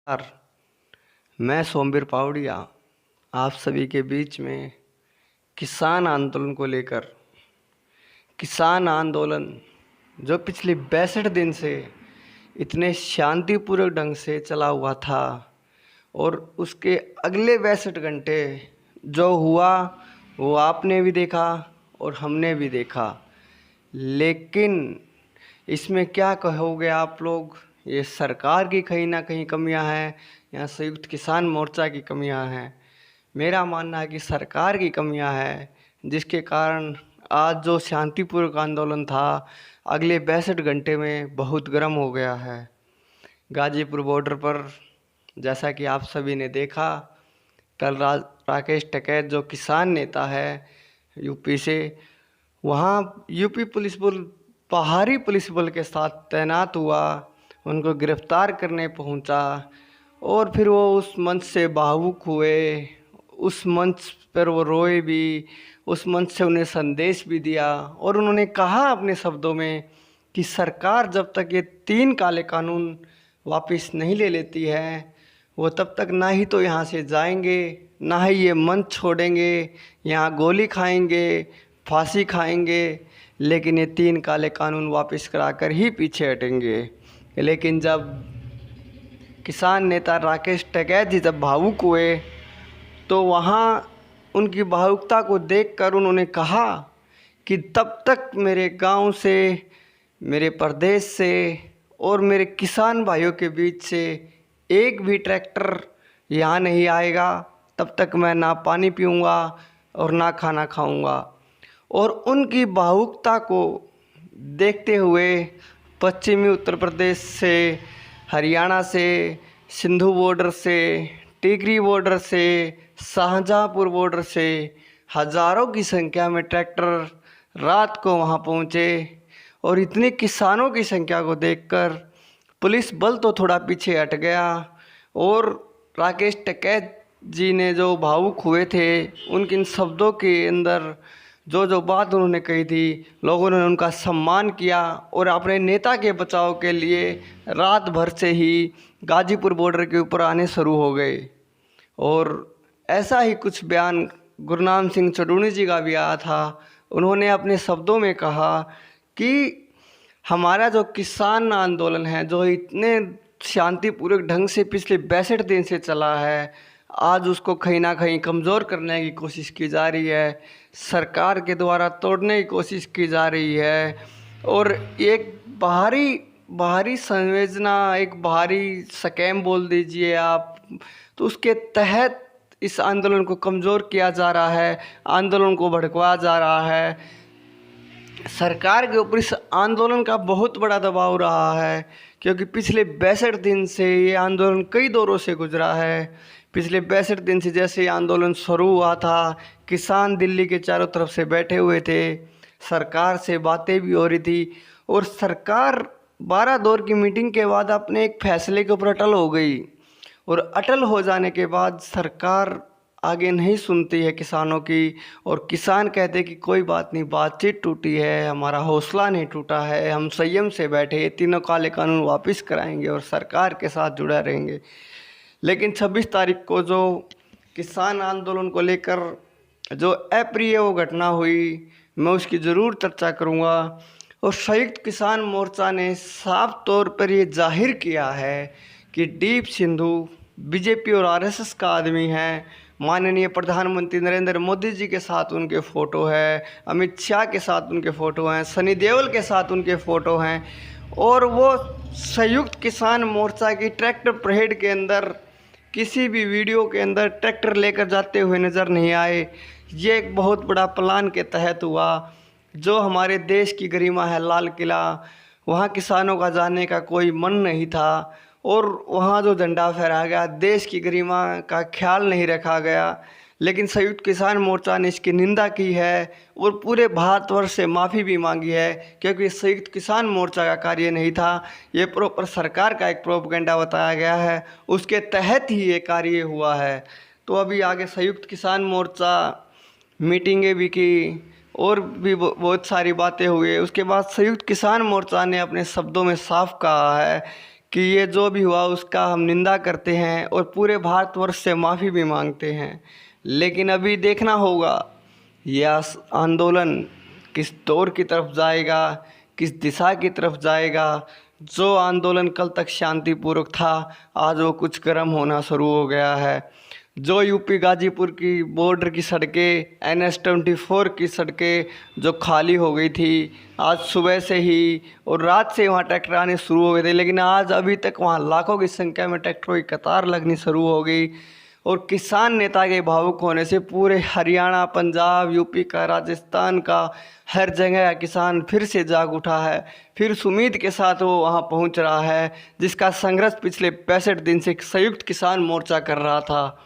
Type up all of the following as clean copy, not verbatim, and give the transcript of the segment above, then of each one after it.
नमस्कार। मैं सोमवीर पावड़िया आप सभी के बीच में किसान आंदोलन को लेकर किसान आंदोलन जो पिछले 62 दिन से इतने शांतिपूर्वक ढंग से चला हुआ था और उसके अगले 62 घंटे जो हुआ वो आपने भी देखा और हमने भी देखा। लेकिन इसमें क्या कहोगे आप लोग? ये सरकार की कहीं ना कहीं कमियां हैं या संयुक्त किसान मोर्चा की कमियां हैं? मेरा मानना है कि सरकार की कमियां हैं, जिसके कारण आज जो शांतिपूर्वक आंदोलन था अगले 62 घंटे में बहुत गर्म हो गया है। गाजीपुर बॉर्डर पर जैसा कि आप सभी ने देखा, कल राकेश टिकैत जो किसान नेता है यूपी से, वहाँ यूपी पुलिस बल बाहरी पुलिस बल के साथ तैनात हुआ, उनको गिरफ्तार करने पहुंचा और फिर वो उस मंच से भावुक हुए, उस मंच पर वो रोए भी, उस मंच से उन्हें संदेश भी दिया और उन्होंने कहा अपने शब्दों में कि सरकार जब तक ये 3 काले कानून वापस नहीं ले लेती है वो तब तक ना ही तो यहाँ से जाएंगे, ना ही ये मंच छोड़ेंगे, यहाँ गोली खाएंगे, फांसी खाएंगे, लेकिन ये 3 काले कानून वापस कराकर ही पीछे हटेंगे। लेकिन जब किसान नेता राकेश टिकैत जी जब भावुक हुए तो वहाँ उनकी भावुकता को देखकर उन्होंने कहा कि तब तक मेरे गांव से, मेरे प्रदेश से और मेरे किसान भाइयों के बीच से एक भी ट्रैक्टर यहाँ नहीं आएगा, तब तक मैं ना पानी पीऊँगा और ना खाना खाऊँगा। और उनकी भावुकता को देखते हुए पश्चिमी उत्तर प्रदेश से, हरियाणा से, सिंधु बॉर्डर से, टिकरी बॉर्डर से, शाहजहाँपुर बॉर्डर से हज़ारों की संख्या में ट्रैक्टर रात को वहां पहुंचे और इतने किसानों की संख्या को देखकर पुलिस बल तो थोड़ा पीछे हट गया और राकेश टिकैत जी ने जो भावुक हुए थे उनके इन शब्दों के अंदर जो जो बात उन्होंने कही थी, लोगों ने उनका सम्मान किया और अपने नेता के बचाव के लिए रात भर से ही गाजीपुर बॉर्डर के ऊपर आने शुरू हो गए। और ऐसा ही कुछ बयान गुरनाम सिंह चडूणी जी का भी आया था। उन्होंने अपने शब्दों में कहा कि हमारा जो किसान आंदोलन है जो इतने शांतिपूर्वक ढंग से पिछले 62 दिन से चला है, आज उसको कहीं ना कहीं कमज़ोर करने की कोशिश की जा रही है, सरकार के द्वारा तोड़ने की कोशिश की जा रही है और एक बाहरी संवेदना, एक बाहरी स्कैम बोल दीजिए आप, तो उसके तहत इस आंदोलन को कमज़ोर किया जा रहा है, आंदोलन को भड़काया जा रहा है। सरकार के ऊपर इस आंदोलन का बहुत बड़ा दबाव रहा है क्योंकि पिछले 62 दिन से ये आंदोलन कई दौरों से गुजरा है। पिछले 62 दिन से जैसे ये आंदोलन शुरू हुआ था, किसान दिल्ली के चारों तरफ से बैठे हुए थे, सरकार से बातें भी हो रही थी और सरकार 12 दौर की मीटिंग के बाद अपने एक फैसले के ऊपर अटल हो गई और अटल हो जाने के बाद सरकार आगे नहीं सुनती है किसानों की और किसान कहते कि कोई बात नहीं, बातचीत टूटी है, हमारा हौसला नहीं टूटा है, हम संयम से बैठे, ये 3 काले कानून वापस कराएंगे और सरकार के साथ जुड़ा रहेंगे। लेकिन 26 तारीख को जो किसान आंदोलन को लेकर जो अप्रिय वो घटना हुई, मैं उसकी ज़रूर चर्चा करूँगा। और संयुक्त किसान मोर्चा ने साफ तौर पर ये जाहिर किया है कि डीप सिंधु बीजेपी और आरएसएस का आदमी है। माननीय प्रधानमंत्री नरेंद्र मोदी जी के साथ उनके फ़ोटो है, अमित शाह के साथ उनके फ़ोटो हैं, सनी देओल के साथ उनके फ़ोटो हैं और वो संयुक्त किसान मोर्चा की ट्रैक्टर परेड के अंदर किसी भी वीडियो के अंदर ट्रैक्टर लेकर जाते हुए नज़र नहीं आए। ये एक बहुत बड़ा प्लान के तहत हुआ। जो हमारे देश की गरिमा है लाल किला, वहाँ किसानों का जाने का कोई मन नहीं था और वहाँ जो झंडा फहराया गया, देश की गरिमा का ख्याल नहीं रखा गया। लेकिन संयुक्त किसान मोर्चा ने इसकी निंदा की है और पूरे भारतवर्ष से माफ़ी भी मांगी है क्योंकि संयुक्त किसान मोर्चा का कार्य नहीं था, ये प्रॉपर सरकार का एक प्रोपेगेंडा बताया गया है, उसके तहत ही ये कार्य हुआ है। तो अभी आगे संयुक्त किसान मोर्चा मीटिंगें भी की और भी बहुत सारी बातें हुई। उसके बाद संयुक्त किसान मोर्चा ने अपने शब्दों में साफ कहा है कि ये जो भी हुआ उसका हम निंदा करते हैं और पूरे भारतवर्ष से माफ़ी भी मांगते हैं। लेकिन अभी देखना होगा यह आंदोलन किस दौर की तरफ जाएगा, किस दिशा की तरफ जाएगा। जो आंदोलन कल तक शांतिपूर्वक था, आज वो कुछ गर्म होना शुरू हो गया है। जो यूपी गाजीपुर की बॉर्डर की सड़कें, NH-24 की सड़कें जो खाली हो गई थी, आज सुबह से ही और रात से वहाँ ट्रैक्टर आने शुरू हो गए थे, लेकिन आज अभी तक वहाँ लाखों की संख्या में ट्रैक्टरों की कतार लगनी शुरू हो गई। और किसान नेता के भावुक होने से पूरे हरियाणा, पंजाब, यूपी का, राजस्थान का, हर जगह का किसान फिर से जाग उठा है। फिर उम्मीद के साथ वो वहाँ पहुँच रहा है, जिसका संघर्ष पिछले 65 दिन से संयुक्त किसान मोर्चा कर रहा था।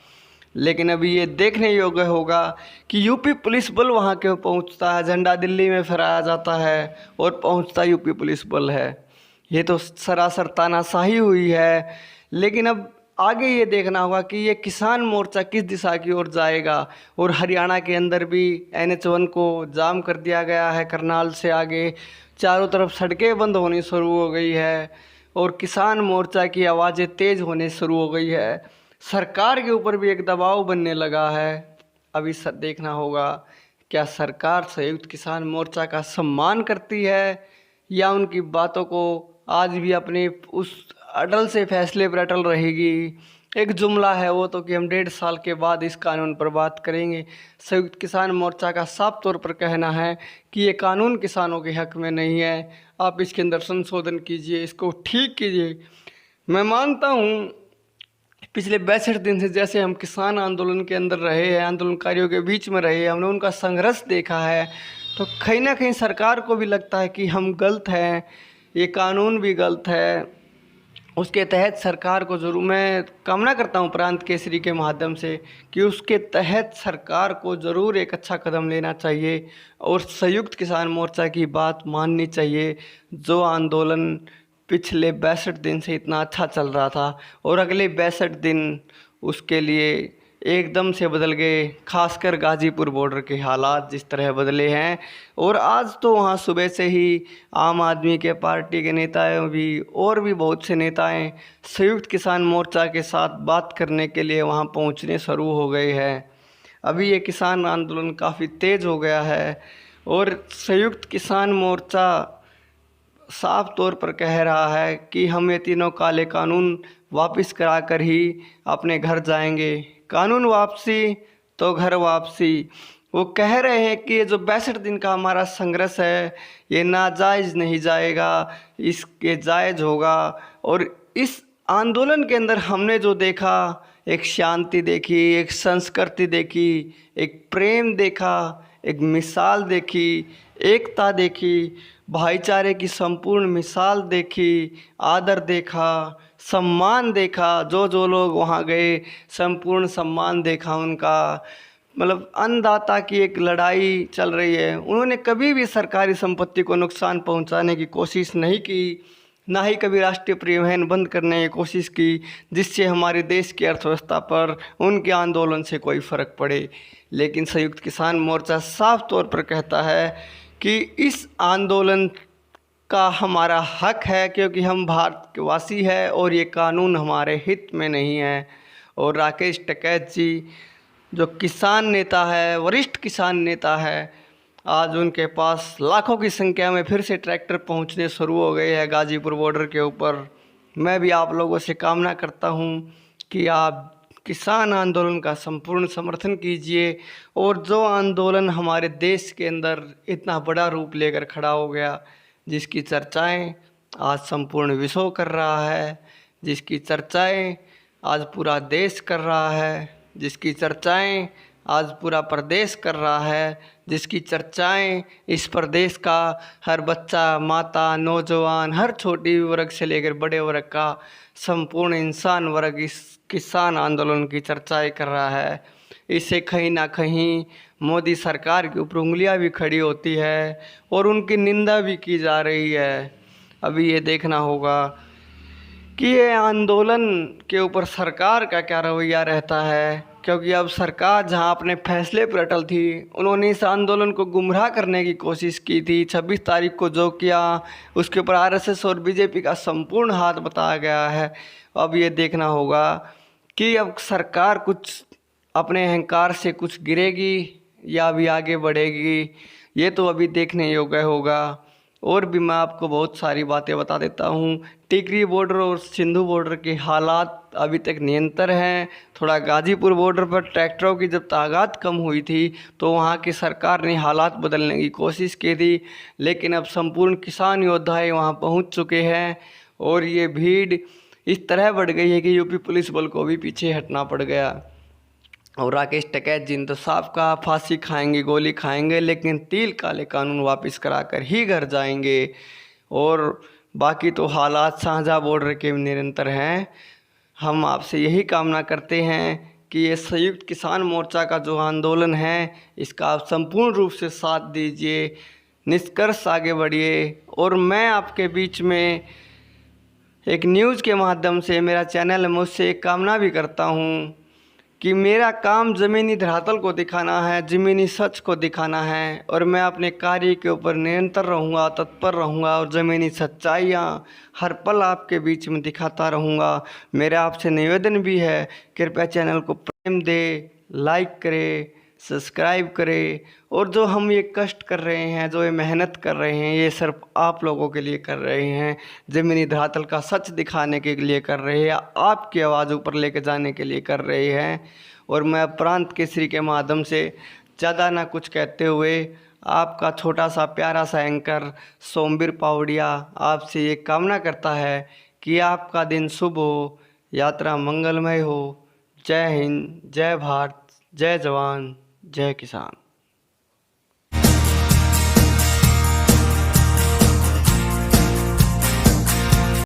लेकिन अभी ये देखने योग्य होगा कि यूपी पुलिस बल वहाँ क्यों पहुँचता है। झंडा दिल्ली में फहराया जाता है और पहुँचता यूपी पुलिस बल है। ये तो सरासर तानाशाही हुई है। लेकिन अब आगे ये देखना होगा कि ये किसान मोर्चा किस दिशा की ओर जाएगा। और हरियाणा के अंदर भी NH-1 को जाम कर दिया गया है। करनाल से आगे चारों तरफ सड़कें बंद होनी शुरू हो गई है और किसान मोर्चा की आवाज़ें तेज़ होने शुरू हो गई है। सरकार के ऊपर भी एक दबाव बनने लगा है। अभी देखना होगा क्या सरकार संयुक्त किसान मोर्चा का सम्मान करती है या उनकी बातों को आज भी अपने उस अटल से फैसले पर अटल रहेगी। एक जुमला है वो तो कि हम 1.5 साल के बाद इस कानून पर बात करेंगे। संयुक्त किसान मोर्चा का साफ तौर पर कहना है कि ये कानून किसानों के हक में नहीं है। आप इसके अंदर संशोधन कीजिए, इसको ठीक कीजिए। मैं मानता हूँ पिछले 62 दिन से जैसे हम किसान आंदोलन के अंदर रहे हैं, आंदोलनकारियों के बीच में रहे, हमने उनका संघर्ष देखा है, तो कहीं ना कहीं सरकार को भी लगता है कि हम गलत हैं, ये कानून भी गलत है। उसके तहत सरकार को ज़रूर मैं कामना करता हूं प्रांत केसरी के माध्यम से कि उसके तहत सरकार को ज़रूर एक अच्छा कदम लेना चाहिए और संयुक्त किसान मोर्चा की बात माननी चाहिए। जो आंदोलन पिछले 62 दिन से इतना अच्छा चल रहा था और अगले 62 दिन उसके लिए एकदम से बदल गए, खासकर गाजीपुर बॉर्डर के हालात जिस तरह बदले हैं। और आज तो वहाँ सुबह से ही आम आदमी के पार्टी के नेताएं भी और भी बहुत से नेताएं संयुक्त किसान मोर्चा के साथ बात करने के लिए वहाँ पहुँचने शुरू हो गए हैं। अभी ये किसान आंदोलन काफ़ी तेज़ हो गया है और संयुक्त किसान मोर्चा साफ तौर पर कह रहा है कि हम ये तीनों काले कानून वापस करा कर ही अपने घर जाएंगे। कानून वापसी तो घर वापसी। वो कह रहे हैं कि ये जो 62 दिन का हमारा संघर्ष है ये नाजायज़ नहीं जाएगा, इसके जायज़ होगा। और इस आंदोलन के अंदर हमने जो देखा, एक शांति देखी, एक संस्कृति देखी, एक प्रेम देखा, एक मिसाल देखी, एकता देखी, भाईचारे की संपूर्ण मिसाल देखी, आदर देखा, सम्मान देखा। जो लोग वहाँ गए संपूर्ण सम्मान देखा उनका। मतलब अन्नदाता की एक लड़ाई चल रही है। उन्होंने कभी भी सरकारी संपत्ति को नुकसान पहुंचाने की कोशिश नहीं की, ना ही कभी राष्ट्रीय परिवहन बंद करने की कोशिश की जिससे हमारे देश की अर्थव्यवस्था पर उनके आंदोलन से कोई फ़र्क पड़े। लेकिन संयुक्त किसान मोर्चा साफ तौर पर कहता है कि इस आंदोलन का हमारा हक है क्योंकि हम भारत के वासी हैं और ये कानून हमारे हित में नहीं है। और राकेश टिकैत जी जो किसान नेता है, वरिष्ठ किसान नेता है, आज उनके पास लाखों की संख्या में फिर से ट्रैक्टर पहुंचने शुरू हो गए हैं गाजीपुर बॉर्डर के ऊपर। मैं भी आप लोगों से कामना करता हूं कि आप किसान आंदोलन का संपूर्ण समर्थन कीजिए और जो आंदोलन हमारे देश के अंदर इतना बड़ा रूप लेकर खड़ा हो गया, जिसकी चर्चाएं आज संपूर्ण विश्व कर रहा है, जिसकी चर्चाएं आज पूरा देश कर रहा है, जिसकी चर्चाएं आज पूरा प्रदेश कर रहा है, जिसकी चर्चाएं इस प्रदेश का हर बच्चा, माता, नौजवान, हर छोटी वर्ग से लेकर बड़े वर्ग का संपूर्ण इंसान वर्ग इस किसान आंदोलन की चर्चाएं कर रहा है। इससे कहीं ना कहीं मोदी सरकार के ऊपर उंगलियां भी खड़ी होती है और उनकी निंदा भी की जा रही है। अभी ये देखना होगा कि ये आंदोलन के ऊपर सरकार का क्या रवैया रहता है। क्योंकि अब सरकार जहां अपने फैसले पर अटल थी, उन्होंने इस आंदोलन को गुमराह करने की कोशिश की थी। 26 तारीख को जो किया उसके ऊपर आरएसएस और बीजेपी का संपूर्ण हाथ बताया गया है। अब ये देखना होगा कि अब सरकार कुछ अपने अहंकार से कुछ गिरेगी या अभी आगे बढ़ेगी, ये तो अभी देखने योग्य होगा। और भी मैं आपको बहुत सारी बातें बता देता हूँ। टिकरी बॉर्डर और सिंधु बॉर्डर के हालात अभी तक निरंतर हैं। थोड़ा गाजीपुर बॉर्डर पर ट्रैक्टरों की जब तादाद कम हुई थी तो वहाँ की सरकार ने हालात बदलने की कोशिश की थी, लेकिन अब संपूर्ण किसान योद्धाएँ वहाँ पहुँच चुके हैं और ये भीड़ इस तरह बढ़ गई है कि यूपी पुलिस बल को भी पीछे हटना पड़ गया। और राकेश टिकैत जी ने तो साफ कहा फांसी खाएंगे, गोली खाएंगे, लेकिन तिल काले कानून वापस कराकर ही घर जाएंगे। और बाकी तो हालात शाहजहाँ बॉर्डर के निरंतर हैं। हम आपसे यही कामना करते हैं कि ये संयुक्त किसान मोर्चा का जो आंदोलन है इसका आप संपूर्ण रूप से साथ दीजिए, निष्कर्ष आगे बढ़िए। और मैं आपके बीच में एक न्यूज़ के माध्यम से, मेरा चैनल है, मुझसे एक कामना भी करता हूँ कि मेरा काम ज़मीनी धरातल को दिखाना है, ज़मीनी सच को दिखाना है। और मैं अपने कार्य के ऊपर निरंतर रहूँगा, तत्पर रहूँगा और ज़मीनी सच्चाइयाँ हर पल आपके बीच में दिखाता रहूँगा। मेरा आपसे निवेदन भी है, कृपया चैनल को प्रेम दे, लाइक करे, सब्सक्राइब करे। और जो हम ये कष्ट कर रहे हैं, जो ये मेहनत कर रहे हैं, ये सिर्फ आप लोगों के लिए कर रहे हैं, ज़मीनी धरातल का सच दिखाने के लिए कर रहे हैं, आपकी आवाज़ ऊपर लेके जाने के लिए कर रहे हैं। और मैं प्रांत केसरी के माध्यम से ज़्यादा ना कुछ कहते हुए आपका छोटा सा प्यारा सा एंकर सोमवीर पावड़िया आपसे ये कामना करता है कि आपका दिन शुभ हो, यात्रा मंगलमय हो। जय हिंद, जय भारत, जय जवान, जय किसान।